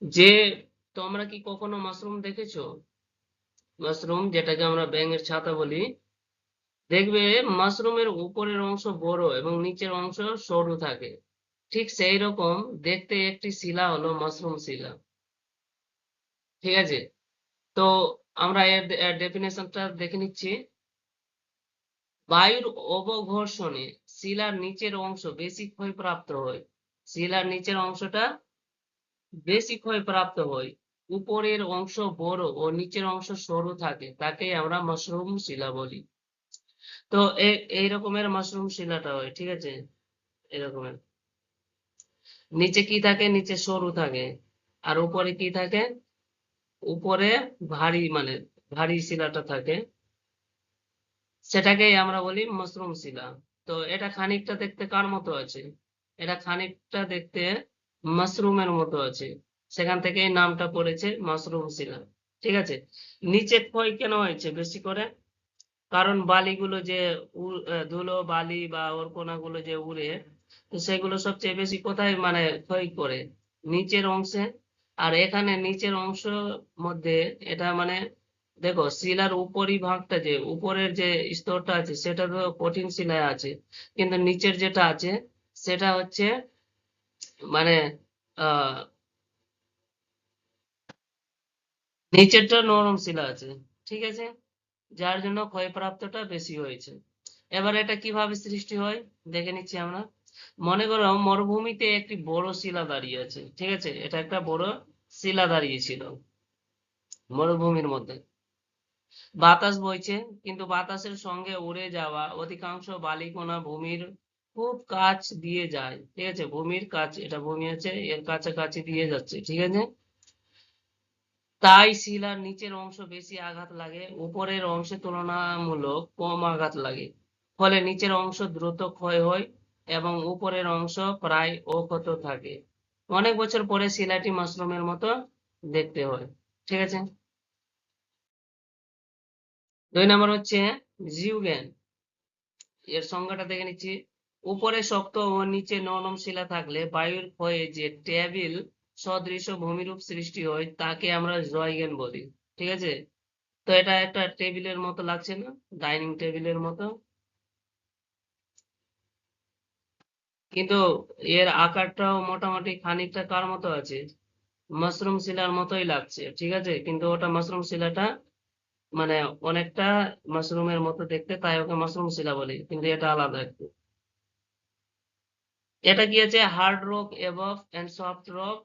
যে তোমরা কি কখনো মাশরুম দেখেছো? মাশরুম যেটাকে আমরা ব্যাঙের ছাতা বলি, দেখবে মাশরুমের উপরের অংশ বড় এবং নিচের অংশ সরু থাকে। ঠিক সেই রকম দেখতে একটি শিলা হলো মাশরুম শিলা। ঠিক আছে, তো আমরা এর ডেফিনেশনটা দেখে নিচ্ছি। বায়ুর অবঘর্ষণে শিলার নিচের অংশ বেশি ক্ষয়প্রাপ্ত হয়। শিলার নিচের অংশটা বেশি ক্ষয়প্রাপ্ত হয়, উপরের অংশ বড় ও নিচের অংশ সরু থাকে, তাকে আমরা মাশরুম শিলা বলি। তো এই রকমের মাশরুম শিলাটা হয়। ঠিক আছে, এরকমের নিচে কি থাকে? নিচে সরু থাকে। আর উপরে কি থাকে? উপরে ভারী, মানে ভারী শিলাটা থাকে, সেটাকেই আমরা বলি মাশরুম শিলা। তো এটা খানিকটা দেখতে কার মতো আছে? এটা খানিকটা দেখতে মাশরুমের মতো আছে, সেখান থেকে এই নামটা পড়েছে মাশরুম শিলা। ঠিক আছে, নিচে ক্ষয় কেন হয়েছে বেশি করে? কারণ বালিগুলো যে ধুলো বালি বা ওর কণাগুলো যে উড়ে, তো সেগুলো সবচেয়ে বেশি কোথায় মানে ক্ষয় করে? নিচের অংশে। আর এখানে নিচের অংশ মধ্যে এটা মানে দেখো, শিলার উপরি ভাগটা, যে উপরের যে স্তরটা আছে সেটা তো কঠিন শিলায় আছে, কিন্তু নিচের যেটা আছে সেটা হচ্ছে মানে আহ নিচেরটা নরম শিলা আছে। ঠিক আছে, যার জন্য ক্ষয়প্রাপ্তটা বেশি হয়েছে। এবার এটা কিভাবে সৃষ্টি হয় দেখে নিচ্ছি আমরা। মনে করো মরুভূমিতে একটি বড় শিলা দাঁড়িয়ে আছে। ঠিক আছে, এটা একটা বড় শিলা দাঁড়িয়ে ছিল মরুভূমির মধ্যে। বাতাস বইছে, কিন্তু বাতাসের সঙ্গে উড়ে যাওয়া অধিকাংশ বালিকণা ভূমির খুব কাছ দিয়ে যায়। ঠিক আছে, ভূমির কাছ, এটা ভূমি আছে এর কাছাকাছি দিয়ে যাচ্ছে। ঠিক আছে, তাই শিলার নিচের অংশ বেশি আঘাত লাগে, উপরের অংশে তুলনামূলক কম আঘাত লাগে। ফলে নিচের অংশ দ্রুত ক্ষয় হয় এবং উপরের অংশ প্রায় অক্ষত থাকে। অনেক বছর পরে শিলাটি মাশরুমের মতো দেখতে হয়। ঠিক আছে, 2 নম্বর হচ্ছে জিওজ্ঞান। এর সংজ্ঞাটা দেখে নিচ্ছি। উপরে শক্ত ও নিচে নরম শিলা থাকলে বায়ুর ক্ষয়ে যে টেবিল সদৃশ ভূমিরূপ সৃষ্টি হয় তাকে আমরা জয়জ্ঞান বলি। ঠিক আছে, তো এটা একটা টেবিলের মতো লাগছে না? ডাইনিং টেবিলের মতো, কিন্তু এর আকারটাও মোটামুটি খানিকটা কার মতো আছে? মাশরুম শিলার মতোই লাগছে। ঠিক আছে, কিন্তু ওটা মাশরুম শিলাটা মানে অনেকটা মাশরুমের মতো দেখতে, তাই ওকে মাশরুম শিলা বলি, কিন্তু এটা আলাদা একটু। এটা কি আছে? Hard rock above and soft rock